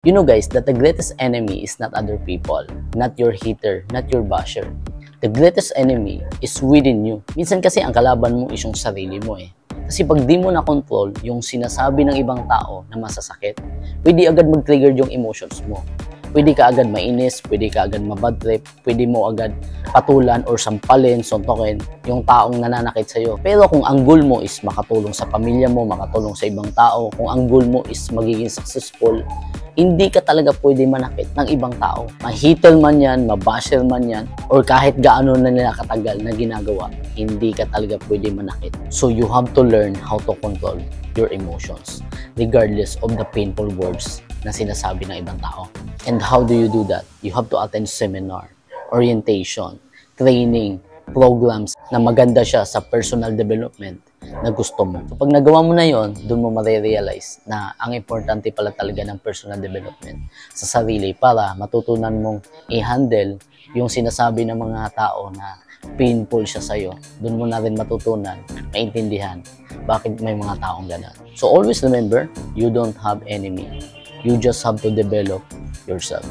You know guys, that the greatest enemy is not other people, not your hater, not your basher. The greatest enemy is within you. Minsan kasi ang kalaban mo is yung sarili mo eh. Kasi pag di mo na-control yung sinasabi ng ibang tao na masasakit, pwede agad mag-trigger yung emotions mo. Pwede ka agad mainis, pwede ka agad mabad trip, pwede mo agad patulan or sampalin, suntokin yung taong nananakit sa'yo. Pero kung ang goal mo is makatulong sa pamilya mo, makatulong sa ibang tao, kung ang goal mo is magiging successful, hindi ka talaga pwede manakit ng ibang tao. Ma-hater man yan, ma-basher man yan, or kahit gaano na nila katagal na ginagawa, hindi ka talaga pwede manakit. So you have to learn how to control your emotions, regardless of the painful words na sinasabi ng ibang tao. And how do you do that? You have to attend seminar, orientation, training, programs na maganda siya sa personal development na gusto mo. Kapag nagawa mo na yon, doon mo marirealize na ang importante pala talaga ng personal development sa sarili para matutunan mong i-handle yung sinasabi ng mga tao na painful siya sa'yo. Doon mo na rin matutunan, maintindihan bakit may mga taong ganun. So always remember, you don't have enemy. You just have to develop yourself.